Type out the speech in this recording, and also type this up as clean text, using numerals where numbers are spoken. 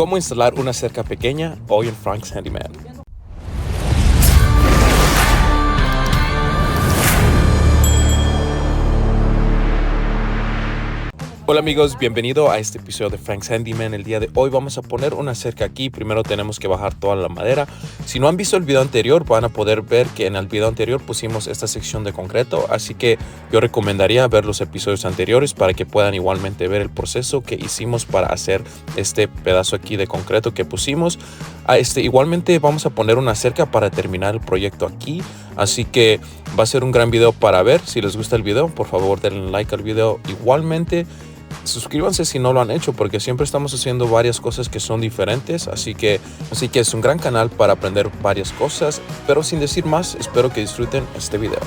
Cómo instalar una cerca pequeña hoy en Frank's Handyman. Hola amigos, bienvenido a este episodio de Frank's Handyman. El día de hoy vamos a poner una cerca aquí. Primero tenemos que bajar toda la madera. Si no han visto el video anterior, van a poder ver que en el video anterior pusimos esta sección de concreto. Así que yo recomendaría ver los episodios anteriores para que puedan igualmente ver el proceso que hicimos para hacer este pedazo aquí de concreto que pusimos. Igualmente vamos a poner una cerca para terminar el proyecto aquí. Así que va a ser un gran video para ver. Si les gusta el video, por favor denle like al video. Igualmente, suscríbanse si no lo han hecho, porque siempre estamos haciendo varias cosas que son diferentes, así que es un gran canal para aprender varias cosas. Pero sin decir más, espero que disfruten este video.